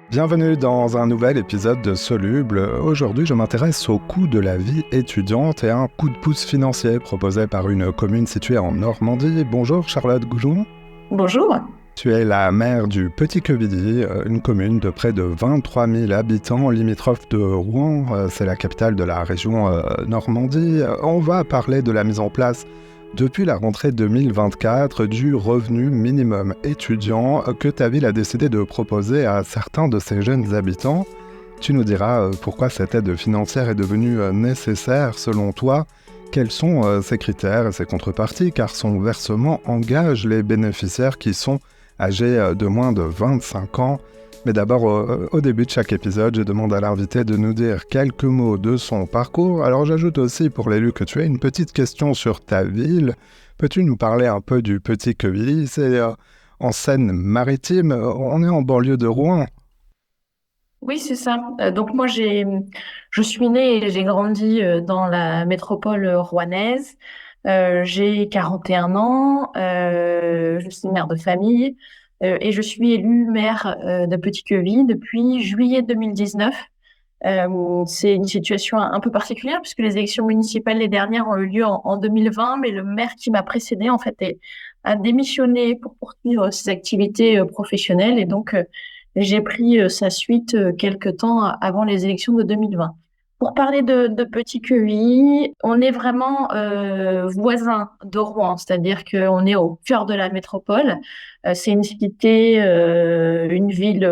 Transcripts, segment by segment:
Bienvenue dans un nouvel épisode de Soluble. Aujourd'hui, je m'intéresse au coût de la vie étudiante et à un coup de pouce financier proposé par une commune située en Normandie. Bonjour Charlotte Goujon. Bonjour. Tu es la maire du Petit-Quevilly, une commune de près de 23 000 habitants, limitrophe de Rouen. C'est la capitale de la région Normandie. On va parler de la mise en place depuis la rentrée 2024 du revenu minimum étudiant que ta ville a décidé de proposer à certains de ses jeunes habitants. Tu nous diras pourquoi cette aide financière est devenue nécessaire selon toi. Quels sont ces critères et ces contreparties, car son versement engage les bénéficiaires qui sont âgés de moins de 25 ans. Mais d'abord, au début de chaque épisode, je demande à l'invité de nous dire quelques mots de son parcours. Alors j'ajoute aussi pour l'élu que tu as une petite question sur ta ville. Peux-tu nous parler un peu du Petit-Quevilly? C'est en Seine-Maritime, on est en banlieue de Rouen. Oui, c'est ça. Donc moi, je suis née et j'ai grandi dans la métropole rouennaise. J'ai 41 ans. Je suis mère de famille et je suis élue maire de Petit-Quevilly depuis juillet 2019. C'est une situation un peu particulière puisque les élections municipales les dernières ont eu lieu en 2020, mais le maire qui m'a précédée en fait a démissionné pour poursuivre ses activités professionnelles et donc j'ai pris sa suite quelque temps avant les élections de 2020. Pour parler de Petit-Quevilly, on est vraiment voisin de Rouen, c'est-à-dire qu'on est au cœur de la métropole. C'est une cité, une ville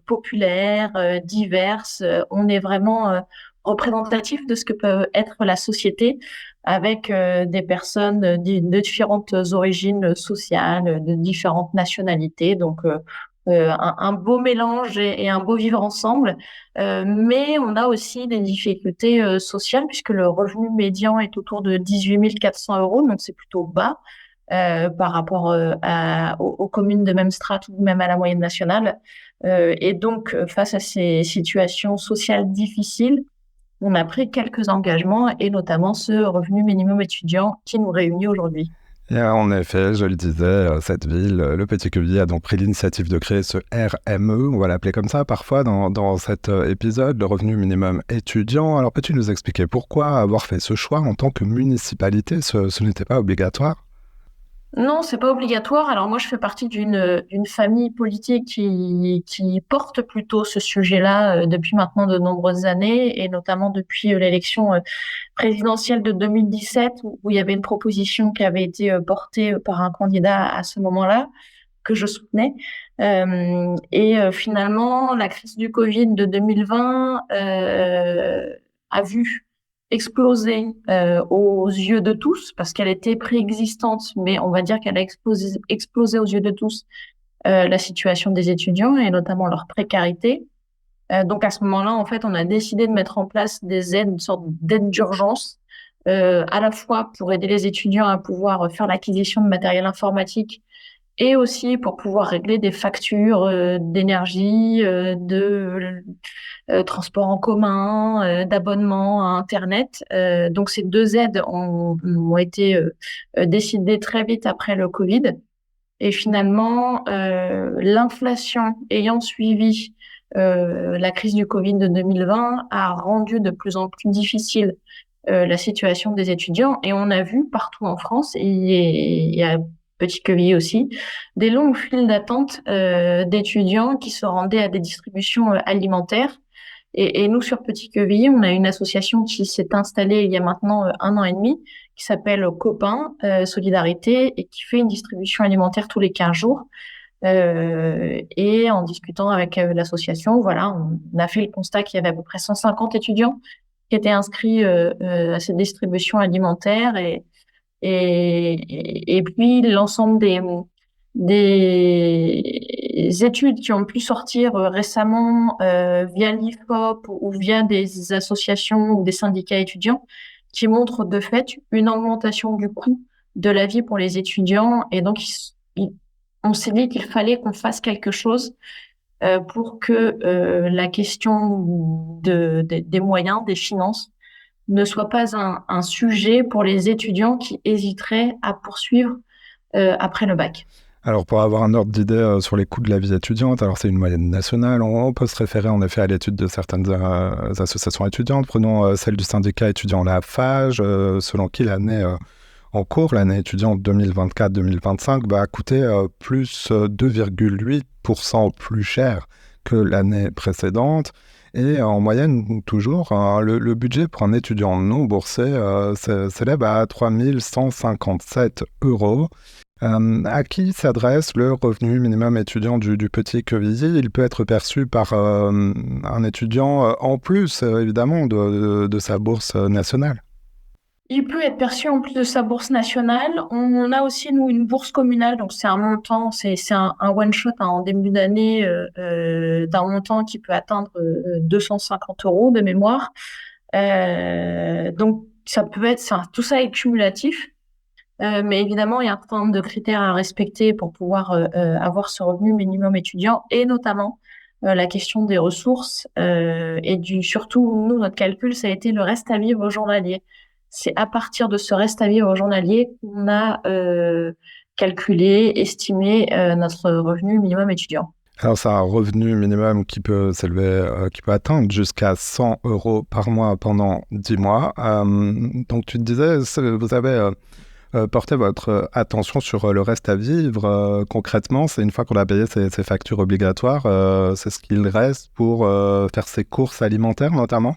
populaire, diverse. On est vraiment représentatif de ce que peut être la société avec des personnes de différentes origines sociales, de différentes nationalités. Donc, un beau mélange et un beau vivre ensemble. Mais on a aussi des difficultés sociales puisque le revenu médian est autour de 18 400 euros, donc c'est plutôt bas par rapport aux communes de même strate ou même à la moyenne nationale. Et donc, face à ces situations sociales difficiles, on a pris quelques engagements et notamment ce revenu minimum étudiant qui nous réunit aujourd'hui. Et en effet, je le disais, cette ville, le Petit-Quevilly, a donc pris l'initiative de créer ce RME, on va l'appeler comme ça parfois dans cet épisode, le revenu minimum étudiant. Alors peux-tu nous expliquer pourquoi avoir fait ce choix en tant que municipalité, ce n'était pas obligatoire? Non, c'est pas obligatoire. Alors moi, je fais partie d'une famille politique qui porte plutôt ce sujet-là depuis maintenant de nombreuses années et notamment depuis l'élection présidentielle de 2017 où il y avait une proposition qui avait été portée par un candidat à ce moment-là que je soutenais. Finalement, la crise du Covid de 2020 a vu exploser aux yeux de tous, parce qu'elle était préexistante, mais on va dire qu'elle a explosé aux yeux de tous la situation des étudiants et notamment leur précarité. Donc à ce moment-là, en fait, on a décidé de mettre en place des aides, une sorte d'aide d'urgence, à la fois pour aider les étudiants à pouvoir faire l'acquisition de matériel informatique et aussi pour pouvoir régler des factures d'énergie, de transport en commun, d'abonnement à Internet. Donc ces deux aides ont été décidées très vite après le Covid. Et finalement, l'inflation ayant suivi la crise du Covid de 2020 a rendu de plus en plus difficile la situation des étudiants. Et on a vu partout en France, et il y a Petit-Quevilly aussi, des longues files d'attente d'étudiants qui se rendaient à des distributions alimentaires. Et nous, sur Petit-Quevilly, on a une association qui s'est installée il y a maintenant 1 an et demi, qui s'appelle Copain Solidarité et qui fait une distribution alimentaire tous les 15 jours. Et en discutant avec l'association, voilà, on a fait le constat qu'il y avait à peu près 150 étudiants qui étaient inscrits à cette distribution alimentaire et puis l'ensemble des études qui ont pu sortir récemment via l'IFOP ou via des associations ou des syndicats étudiants qui montrent de fait une augmentation du coût de la vie pour les étudiants. Et donc, on s'est dit qu'il fallait qu'on fasse quelque chose pour que la question des moyens, des finances, ne soit pas un sujet pour les étudiants qui hésiteraient à poursuivre après le bac. Alors, pour avoir un ordre d'idée sur les coûts de la vie étudiante, alors c'est une moyenne nationale, on peut se référer en effet à l'étude de certaines associations étudiantes. Prenons celle du syndicat étudiant Lafage, selon qui l'année en cours, l'année étudiante 2024-2025, va coûter plus 2,8% plus cher que l'année précédente. Et en moyenne, toujours, le budget pour un étudiant non boursé s'élève à 3 157 euros. À qui s'adresse le revenu minimum étudiant du petit Quevilly? Il peut être perçu par un étudiant en plus, évidemment, de sa bourse nationale. Il peut être perçu en plus de sa bourse nationale. On a aussi, nous, une bourse communale. Donc, c'est un montant, c'est un one-shot en début d'année d'un montant qui peut atteindre 250 euros de mémoire. Donc, ça peut être, tout ça est cumulatif. Mais évidemment, il y a un certain nombre de critères à respecter pour pouvoir avoir ce revenu minimum étudiant et notamment la question des ressources surtout, nous, notre calcul, ça a été le reste à vivre journalier. C'est à partir de ce reste à vivre journalier qu'on a calculé, estimé notre revenu minimum étudiant. Alors, c'est un revenu minimum qui peut s'élever, qui peut atteindre jusqu'à 100 euros par mois pendant 10 mois. Donc, tu te disais, vous avez porté votre attention sur le reste à vivre. Concrètement, c'est une fois qu'on a payé ses factures obligatoires, c'est ce qu'il reste pour faire ses courses alimentaires notamment?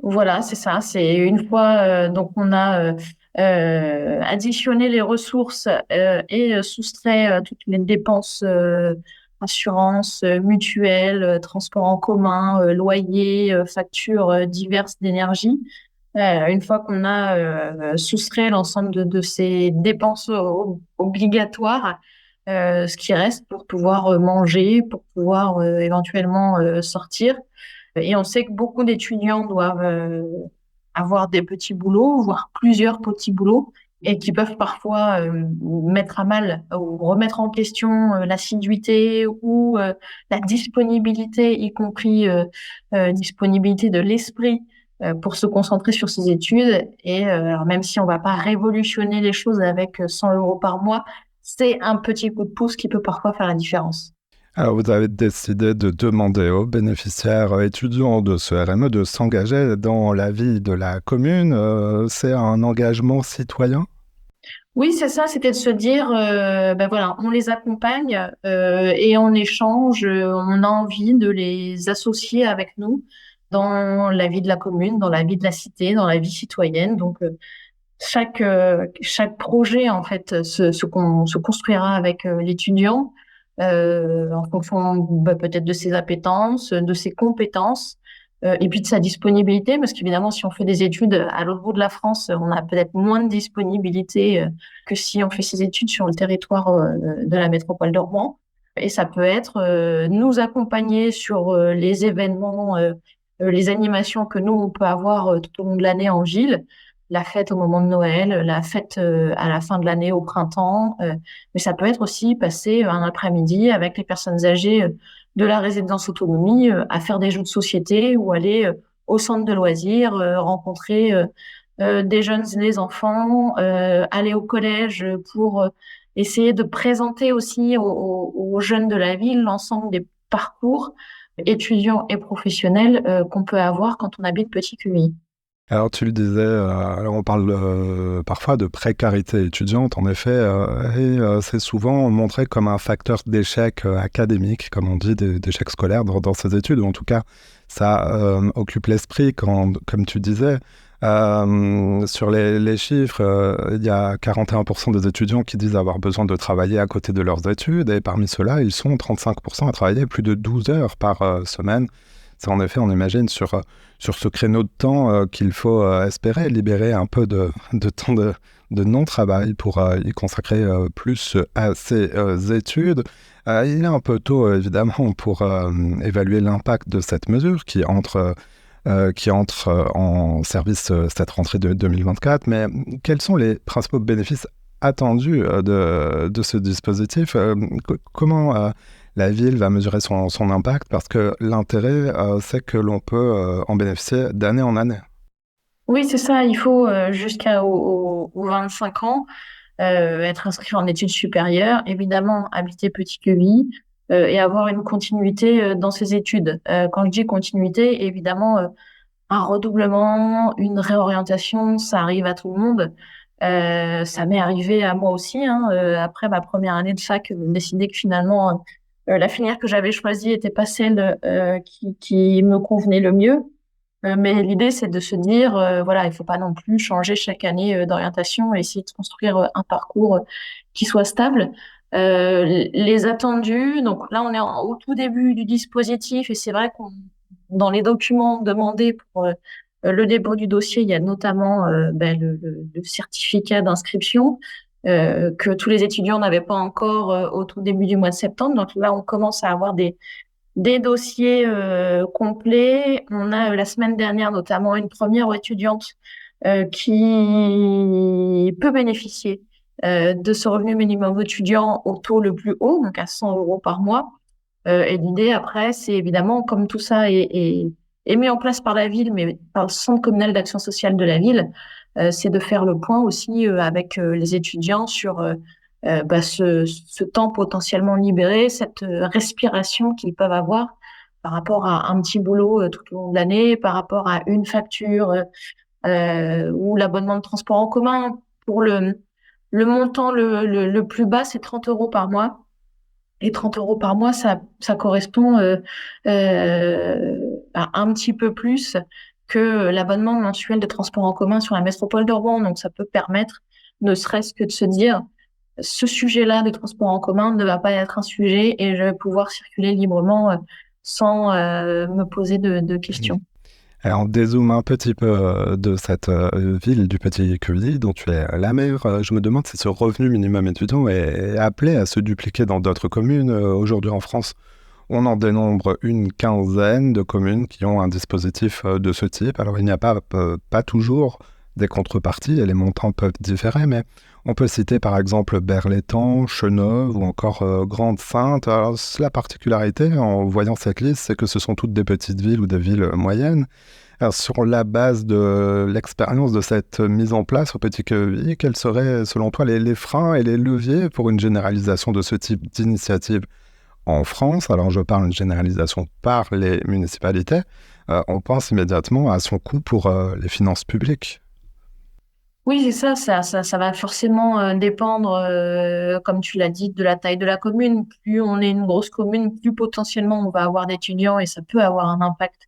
Voilà, c'est ça. C'est une fois donc on a additionné les ressources et soustrait toutes les dépenses assurance, mutuelle, transport en commun, loyer, factures diverses d'énergie. Une fois qu'on a soustrait l'ensemble de ces dépenses obligatoires, ce qui reste pour pouvoir manger, pour pouvoir éventuellement sortir. Et on sait que beaucoup d'étudiants doivent avoir des petits boulots, voire plusieurs petits boulots, et qui peuvent parfois mettre à mal ou remettre en question l'assiduité ou la disponibilité, y compris disponibilité de l'esprit pour se concentrer sur ses études. Et alors même si on va pas révolutionner les choses avec 100 euros par mois, c'est un petit coup de pouce qui peut parfois faire la différence. Alors, vous avez décidé de demander aux bénéficiaires étudiants de ce RME de s'engager dans la vie de la commune. C'est un engagement citoyen? Oui, c'est ça, c'était de se dire, ben voilà, on les accompagne et en échange, on a envie de les associer avec nous dans la vie de la commune, dans la vie de la cité, dans la vie citoyenne. Donc, chaque projet, en fait, se construira avec l'étudiant en fonction peut-être de ses appétences, de ses compétences et puis de sa disponibilité, parce qu'évidemment, si on fait des études à l'autre bout de la France, on a peut-être moins de disponibilité que si on fait ses études sur le territoire de la métropole de Rouen. Et ça peut être nous accompagner sur les événements, les animations que nous, on peut avoir tout au long de l'année en ville, la fête au moment de Noël, la fête à la fin de l'année au printemps. Mais ça peut être aussi passer un après-midi avec les personnes âgées de la résidence autonomie à faire des jeux de société ou aller au centre de loisirs, rencontrer des jeunes et des enfants, aller au collège pour essayer de présenter aussi aux jeunes de la ville l'ensemble des parcours étudiants et professionnels qu'on peut avoir quand on habite Petit Cueilly. Alors, tu le disais, alors on parle parfois de précarité étudiante, en effet, et c'est souvent montré comme un facteur d'échec académique, comme on dit, d'échec scolaire dans ces études, ou en tout cas, ça occupe l'esprit, comme tu disais. Sur les chiffres, il y a 41% des étudiants qui disent avoir besoin de travailler à côté de leurs études, et parmi ceux-là, ils sont 35% à travailler plus de 12 heures par semaine. C'est en effet, on imagine, sur ce créneau de temps qu'il faut espérer libérer un peu de temps de non-travail pour y consacrer plus à ses études. Il est un peu tôt, évidemment, pour évaluer l'impact de cette mesure qui entre en service cette rentrée de 2024. Mais quels sont les principaux bénéfices attendus de ce dispositif? Comment la ville va mesurer son impact? Parce que l'intérêt, c'est que l'on peut en bénéficier d'année en année. Oui, c'est ça. Il faut jusqu'au 25 ans. être inscrit en études supérieures, évidemment habiter Petit-Quevilly et avoir une continuité dans ses études. Quand je dis continuité, évidemment, un redoublement, une réorientation, ça arrive à tout le monde. Ça m'est arrivé à moi aussi, hein, après ma première année de fac, décider que finalement la filière que j'avais choisie était pas celle qui me convenait le mieux. Mais l'idée, c'est de se dire, voilà, il faut pas non plus changer chaque année d'orientation et essayer de construire un parcours qui soit stable. Les attendus, donc là, on est au tout début du dispositif et c'est vrai qu'on, dans les documents demandés pour le dépôt du dossier, il y a notamment le certificat d'inscription que tous les étudiants n'avaient pas encore au tout début du mois de septembre. Donc là, on commence à avoir des dossiers complets. On a la semaine dernière notamment une première étudiante qui peut bénéficier de ce revenu minimum étudiant au taux le plus haut, donc à 100 euros par mois. Et l'idée après, c'est évidemment, comme tout ça est mis en place par la ville, mais par le Centre communal d'action sociale de la ville, c'est de faire le point aussi avec les étudiants sur ce temps potentiellement libéré, cette respiration qu'ils peuvent avoir par rapport à un petit boulot tout au long de l'année, par rapport à une facture ou l'abonnement de transport en commun. Pour le montant le plus bas, c'est 30 euros par mois. Et 30 euros par mois, ça correspond à un petit peu plus que l'abonnement mensuel de transport en commun sur la métropole de Rouen. Donc, ça peut permettre, ne serait-ce que de se dire, ce sujet-là de transport en commun ne va pas être un sujet et je vais pouvoir circuler librement sans me poser de questions. Alors, on dézoome un petit peu de cette ville du Petit-Quevilly dont tu es la maire. Je me demande si ce revenu minimum étudiant est appelé à se dupliquer dans d'autres communes. Aujourd'hui en France, on en dénombre une quinzaine de communes qui ont un dispositif de ce type. Alors, il n'y a pas toujours des contreparties et les montants peuvent différer, mais on peut citer par exemple Berlétan, Chenauve ou encore Grande-Synthe. Alors, la particularité en voyant cette liste, c'est que ce sont toutes des petites villes ou des villes moyennes. Alors, sur la base de l'expérience de cette mise en place au Petit-Quevilly, quels seraient selon toi les freins et les leviers pour une généralisation de ce type d'initiative en France? Alors, je parle de généralisation par les municipalités. On pense immédiatement à son coût pour les finances publiques. Oui, c'est ça va forcément dépendre, comme tu l'as dit, de la taille de la commune. Plus on est une grosse commune, plus potentiellement on va avoir d'étudiants et ça peut avoir un impact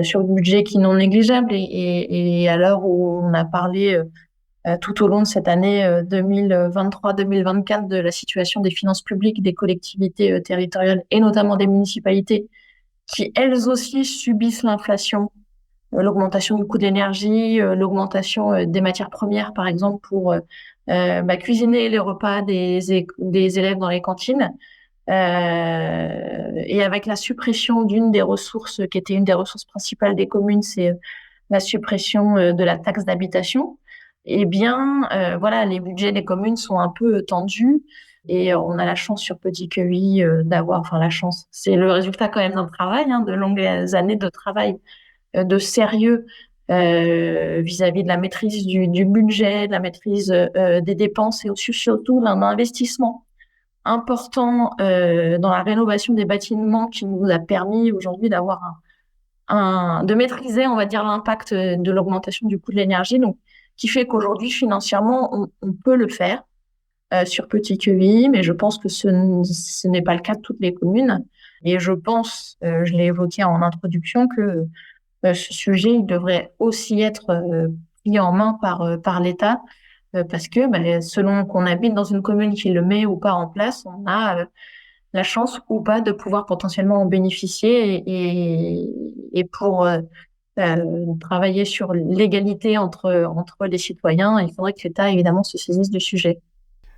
sur le budget qui est non négligeable. Et à l'heure où on a parlé tout au long de cette année 2023-2024 de la situation des finances publiques des collectivités territoriales et notamment des municipalités qui elles aussi subissent l'inflation, l'augmentation du coût de l'énergie, l'augmentation des matières premières, par exemple, pour cuisiner les repas des élèves dans les cantines. Et avec la suppression d'une des ressources qui était une des ressources principales des communes, c'est la suppression de la taxe d'habitation. Eh bien, voilà, les budgets des communes sont un peu tendus. Et on a la chance sur Petit-Quevilly d'avoir, enfin la chance, c'est le résultat quand même d'un travail, hein, de longues années de travail de sérieux vis-à-vis de la maîtrise du budget, de la maîtrise des dépenses et aussi surtout d'un investissement important dans la rénovation des bâtiments qui nous a permis aujourd'hui d'avoir de maîtriser, on va dire, l'impact de l'augmentation du coût de l'énergie, donc qui fait qu'aujourd'hui financièrement on peut le faire sur Petit-Quevilly, mais je pense que ce n'est pas le cas de toutes les communes. Et je pense, je l'ai évoqué en introduction, que ce sujet il devrait aussi être pris en main par l'État parce que selon qu'on habite dans une commune qui le met ou pas en place, on a la chance ou pas de pouvoir potentiellement en bénéficier et pour travailler sur l'égalité entre les citoyens, il faudrait que l'État évidemment se saisisse du sujet.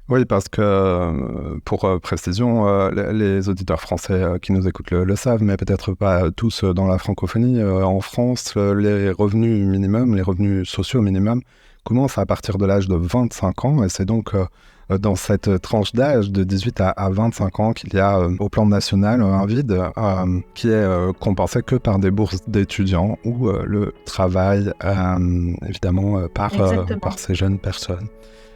Oui, parce que, pour précision, les auditeurs français qui nous écoutent le savent, mais peut-être pas tous dans la francophonie. En France, les revenus minimums, les revenus sociaux minimums commencent à partir de l'âge de 25 ans, et c'est donc dans cette tranche d'âge de 18 à 25 ans qu'il y a au plan national un vide qui est compensé que par des bourses d'étudiants ou le travail, évidemment, par ces jeunes personnes.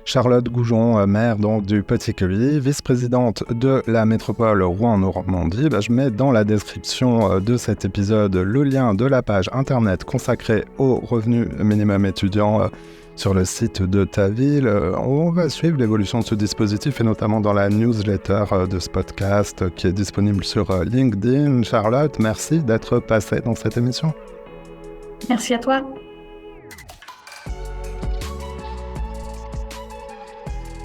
Charlotte Goujon, maire donc du Petit-Quevilly, vice-présidente de la métropole Rouen-Normandie. Je mets dans la description de cet épisode le lien de la page internet consacrée au revenu minimum étudiant sur le site de ta ville. On va suivre l'évolution de ce dispositif et notamment dans la newsletter de ce podcast qui est disponible sur LinkedIn. Charlotte, merci d'être passée dans cette émission. Merci à toi.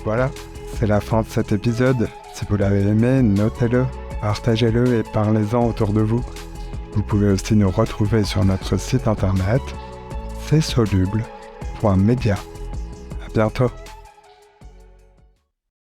Voilà, c'est la fin de cet épisode. Si vous l'avez aimé, notez-le, partagez-le et parlez-en autour de vous. Vous pouvez aussi nous retrouver sur notre site internet csoluble.media. À bientôt.